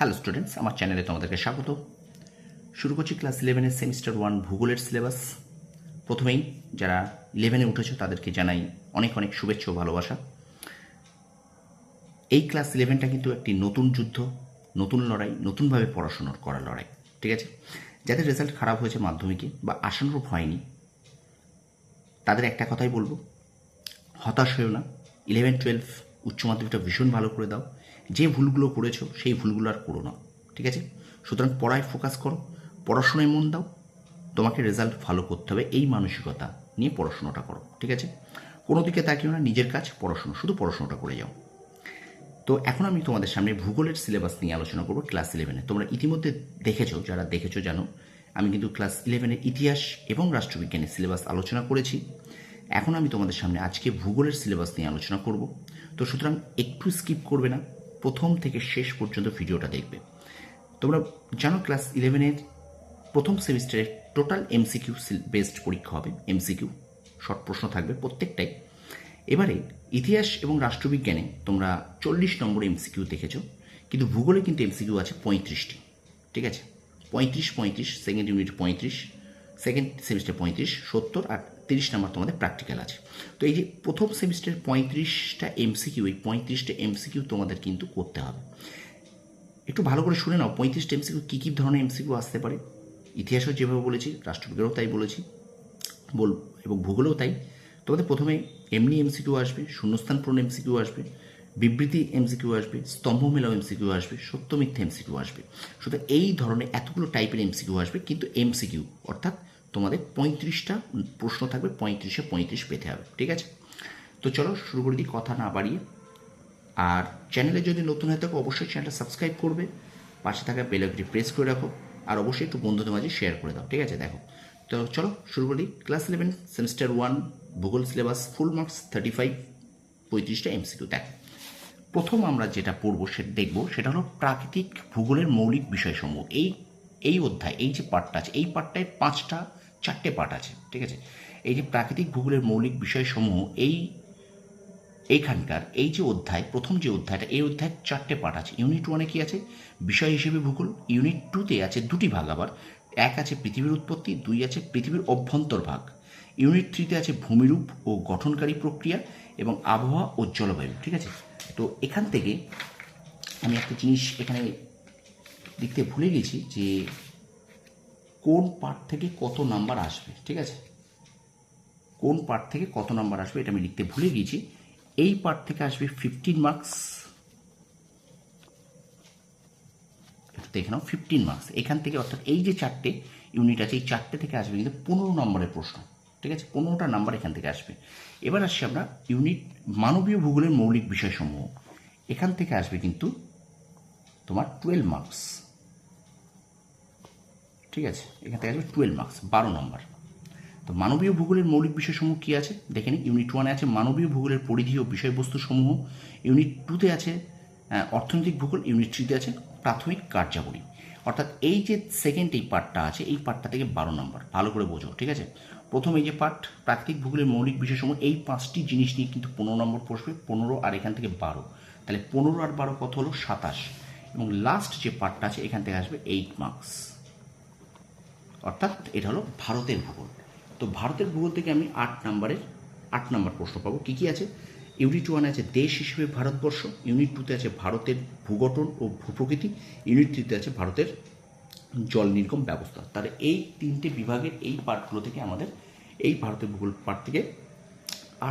Hello students, আমার চ্যানেলে তোমাদেরকে স্বাগত। শুরু করছি ক্লাস 11-এর সেমিস্টার 1 ভূগোলের সিলেবাস। প্রথমেই যারা 11-এ উঠেছো তাদেরকে জানাই অনেক অনেক শুভেচ্ছা ও ভালোবাসা। এই ক্লাস 11টা কিন্তু একটি নতুন যুদ্ধ, নতুন লড়াই, নতুনভাবে পড়াশোনার করার লড়াই, ঠিক আছে? যাদের রেজাল্ট খারাপ হয়েছে মাধ্যমিকে বা আশানুরূপ হয়নি, তাদের একটা কথাই বলবো, হতাশ হয়েও না। 11-12 উচ্চ মাধ্যমিকটা ভীষণ ভালো করে দাও। যে ভুলগুলো করেছো সেই ভুলগুলো আর করো না, ঠিক আছে? সুতরাং পড়ায় ফোকাস করো, পড়াশোনায় মন দাও। তোমাকে রেজাল্ট ভালো করতে হবে, এই মানসিকতা নিয়ে পড়াশোনাটা করো, ঠিক আছে? কোনো দিকে তাকিও না, নিজের কাজ পড়াশোনা, শুধু পড়াশোনাটা করে যাও। তো এখন আমি তোমাদের সামনে ভূগোলের সিলেবাস নিয়ে আলোচনা করবো ক্লাস 11-এ। তোমরা ইতিমধ্যে দেখেছো, যারা দেখেছো জানো, আমি কিন্তু ক্লাস 11-এর ইতিহাস এবং রাষ্ট্রবিজ্ঞানের সিলেবাস আলোচনা করেছি। এখন আমি তোমাদের সামনে আজকে ভূগোলের সিলেবাস নিয়ে আলোচনা করব। তো সুতরাং একটু স্কিপ করবে না, প্রথম থেকে শেষ পর্যন্ত ভিডিওটা দেখবে। তোমরা জানো ক্লাস 11-এর প্রথম সেমিস্টারে টোটাল এমসিকিউ বেসড পরীক্ষা হবে। এমসিকিউ শর্ট প্রশ্ন থাকবে প্রত্যেকটাই। এবারে ইতিহাস এবং রাষ্ট্রবিজ্ঞানে তোমরা 40 নম্বর এমসিকিউ দেখেছো, কিন্তু ভূগোলে কিন্তু এমসিকিউ আছে 35টি, ঠিক আছে? 35 সেকেন্ড ইউনিট 35, সেকেন্ড সেমিস্টার 35, 70 আর 30 নম্বর তোমাদের প্র্যাকটিক্যাল আছে। তো এই যে প্রথম সেমিস্টারের 35টা এমসিকিউ, এই 35টা এমসিকিউ তোমাদের কিন্তু করতে হবে। একটু ভালো করে শুনে নাও 35টা এমসিকিউ কী কী ধরনের এমসিকিউ আসতে পারে। ইতিহাসও যেভাবে বলেছি, রাষ্ট্রবিজ্ঞানও তাই বলেছি, এবং ভূগোলেও তাই। তোমাদের প্রথমে এমনি এমসিকিউ আসবে, শূন্যস্থান পূরণ এমসিকিউ আসবে, বিবৃতি এমসিকিউ আসবে, স্তম্ভ মেলাও এমসিকিউ আসবে, সত্য মিথ্যা এমসিকিউ আসবে। সুতরাং এই ধরনের এতগুলো টাইপের এমসিকিউ আসবে, কিন্তু এমসিকিউ অর্থাৎ তোমাদের 35টা প্রশ্ন থাকবে, 35-এ 35 পেতে হবে, ঠিক আছে? তো চলো শুরু করে দিই কথা না বাড়িয়ে। আর চ্যানেলে যদি নতুন হয়ে থাকো অবশ্যই চ্যানেলটা সাবস্ক্রাইব করবে, পাশে থাকা বেল আইকনটি প্রেস করে রাখো, আর অবশ্যই একটু বন্ধুদের মাঝে শেয়ার করে দাও, ঠিক আছে? দেখো, তো চলো শুরু করি। ক্লাস 11 সেমিস্টার 1 ভূগোল সিলেবাস, ফুল মার্কস 35, 35টা এমসিকিউ। দেখো, প্রথম আমরা যেটা পড়বো সেটা দেখবো, সেটা হলো প্রাকৃতিক ভূগোলের মৌলিক বিষয়সমূহ। এই অধ্যায়, এই যে পার্টটা আছে, এই পার্টটায় 4টে পার্ট আছে, ঠিক আছে? এই যে প্রাকৃতিক ভূগোলের মৌলিক বিষয়সমূহ, এইখানকার এই যে অধ্যায়, প্রথম যে অধ্যায়টা, এই অধ্যায়ের 4টে পার্ট আছে। ইউনিট 1-এ কি আছে? বিষয় হিসেবে ভূগোল। ইউনিট 2-তে আছে 2টি ভাগ, আবার 1 আছে পৃথিবীর উৎপত্তি, 2 আছে পৃথিবীর অভ্যন্তর ভাগ। ইউনিট 3-তে আছে ভূমিরূপ ও গঠনকারী প্রক্রিয়া এবং আবহাওয়া ও জলবায়ু, ঠিক আছে? তো এখান থেকে আমি একটা জিনিস এখানে লিখতে ভুলে গেছি, যে কোন পার্ট থেকে কত নাম্বার আসবে, ঠিক আছে? কোন পার্ট থেকে কত নাম্বার আসবে এটা আমি লিখতে ভুলে গিয়েছি। এই পার্ট থেকে আসবে 15 মার্কস, দেখে নাও 15 মার্কস এখান থেকে, অর্থাৎ এই যে 4টে ইউনিট আছে, এই 4টে থেকে আসবে কিন্তু 15 নম্বরের প্রশ্ন, ঠিক আছে? 15টা নাম্বার এখান থেকে আসবে। এবার আসছি আমরা ইউনিট মানবীয় ভূগোলের মৌলিক বিষয়সমূহ, এখান থেকে আসবে কিন্তু তোমার 12 মার্কস, ঠিক আছে? এখান থেকে আসবে 12 মার্কস, 12 নম্বর। তো মানবীয় ভূগোলের মৌলিক বিষয়সমূহ কী আছে দেখে নিই। ইউনিট 1-এ আছে মানবীয় ভূগোলের পরিধি ও বিষয়বস্তু সমূহ। ইউনিট 2-তে আছে অর্থনৈতিক ভূগোল। ইউনিট 3-তে আছে প্রাথমিক কার্যাবলী। অর্থাৎ এই যে সেকেন্ড এই পার্টটা আছে, এই পার্টটা থেকে 12 নম্বর, ভালো করে বোঝো, ঠিক আছে? প্রথম এই যে পার্ট প্রাকৃতিক ভূগোলের মৌলিক বিষয়সমূহ, এই 5টি জিনিস নিয়ে কিন্তু 15 নম্বর পড়বে। 15 আর এখান থেকে 12, তাহলে 15 আর 12 কত হলো? 27। এবং লাস্ট যে পার্টটা আছে এখান থেকে আসবে 8 মার্কস, অর্থাৎ এটা হলো ভারতের ভূগোল। তো ভারতের ভূগোল থেকে আমি 8 নম্বর প্রশ্ন পাবো। কী কী আছে? ইউনিট 1-এ আছে দেশ হিসেবে ভারতবর্ষ। ইউনিট 2-তে আছে ভারতের ভূগঠন ও ভূপ্রকৃতি। ইউনিট 3-তে আছে ভারতের জল নির্গম ব্যবস্থা। তাহলে এই 3টে বিভাগের এই পার্টগুলো থেকে আমাদের এই ভারতের ভূগোল পার্ট থেকে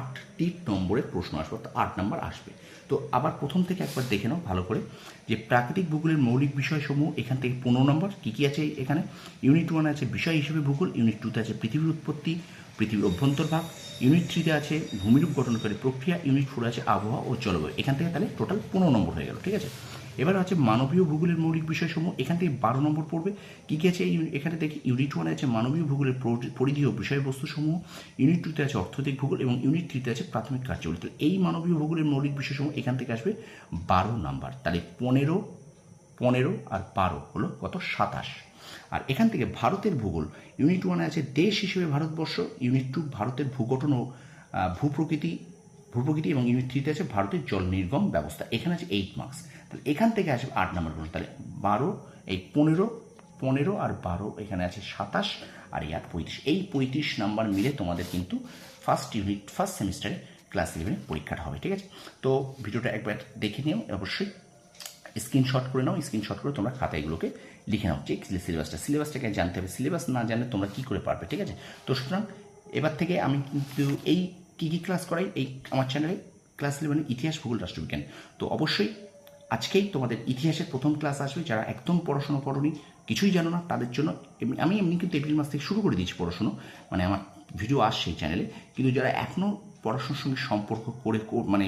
8টি নম্বরের প্রশ্ন আসবে, অর্থাৎ 8 নম্বর আসবে। তো আবার প্রথম থেকে একবার দেখে নাও ভালো করে, যে প্রাকৃতিক ভূগোলের মৌলিক বিষয়সমূহ, এখান থেকে 15 নম্বর। কী কী আছে এখানে? ইউনিট 1-এ আছে বিষয় হিসেবে ভূগোল। ইউনিট 2-তে আছে পৃথিবীর উৎপত্তি, পৃথিবীর অভ্যন্তর ভাগ। ইউনিট 3-তে আছে ভূমিরূপ গঠনকারী প্রক্রিয়া। ইউনিট 4-এ আছে আবহাওয়া ও জলবায়ু। এখান থেকে তাহলে টোটাল 15 নম্বর হয়ে গেল, ঠিক আছে? এবার আছে মানবীয় ভূগোলের মৌলিক বিষয়সমূহ, এখান থেকে 12 নম্বর পড়বে। কী কী আছে এখানে দেখি। ইউনিট 1-এ আছে মানবীয় ভূগোলের পরিধি ও বিষয়বস্তুসমূহ। ইউনিট 2-তে আছে অর্থনৈতিক ভূগোল এবং ইউনিট 3-তে আছে প্রাথমিক কার্যাবলী। তো এই মানবীয় ভূগোলের মৌলিক বিষয়সমূহ এখান থেকে আসবে 12 নাম্বার। তাহলে 15 আর 12 হলো কত? 27। আর এখান থেকে ভারতের ভূগোল, ইউনিট 1-এ আছে দেশ হিসেবে ভারতবর্ষ। ইউনিট 2 ভারতের ভূগঠন ও ভূপ্রকৃতি ভূপ্রকৃতি এবং ইউনিট 3-তে আছে ভারতের জল নির্গম ব্যবস্থা, এখানে আছে 8 মার্কস। তাহলে এখান থেকে আসবে 8 নম্বর প্রশ্ন। তাহলে 15 আর 12 এখানে আছে 27 আর 8 35। এই 35 নাম্বার মিলে তোমাদের কিন্তু ফার্স্ট সেমিস্টারে ক্লাস 11 পরীক্ষাটা হবে, ঠিক আছে? তো ভিডিওটা একবার দেখে নিও, অবশ্যই স্ক্রিনশট করে নাও, স্ক্রিনশট করে তোমরা খাতাগুলোকে লিখে নাও যে সিলেবাসটাকে জানতে হবে। সিলেবাস না জানলে তোমরা কী করে পারবে, ঠিক আছে? তো সুতরাং এবার থেকে আমি কিন্তু এই কী ক্লাস করাই এই আমার চ্যানেলে ক্লাস 11 ইতিহাস, ভূগোল, রাষ্ট্রবিজ্ঞান। তো অবশ্যই আজকেই তোমাদের ইতিহাসের প্রথম ক্লাস আসবে। যারা একদম পড়াশোনা করোনি, কিছুই জানো না, তাদের জন্য আমি এমনি কিন্তু এপ্রিল মাস থেকে শুরু করে দিয়েছি পড়াশুনো, মানে আমার ভিডিও আসছে এই চ্যানেলে। কিন্তু যারা এখনও পড়াশোনার সঙ্গে সম্পর্ক করে মানে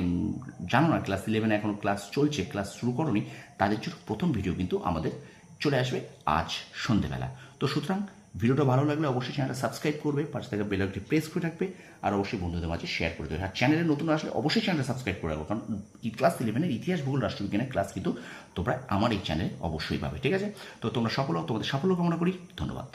জানো না, ক্লাস 11 এখনও ক্লাস চলছে, ক্লাস শুরু করোনি, তাদের জন্য প্রথম ভিডিও কিন্তু আমাদের চলে আসবে আজ সন্ধেবেলা। তো সুতরাং ভিডিওটা ভালো লাগলে অবশ্যই চ্যানেলটা সাবস্ক্রাইব করবে, পাশে থাকা বেল আইকনটি প্রেস করে রাখবে, আর অবশ্যই বন্ধুদের মাঝে শেয়ার করে দেবে। আর চ্যানেলে নতুন আসলে অবশ্যই চ্যানেলটা সাবস্ক্রাইব করে রাখবো, কারণ ক্লাস 11 ইতিহাস, ভূগোল, রাষ্ট্রবিজ্ঞানের ক্লাস কিন্তু তোমরা আমার এই চ্যানেলে অবশ্যই পাবে, ঠিক আছে? তো তোমরা তোমাদের সাফল্য কামনা করি। ধন্যবাদ।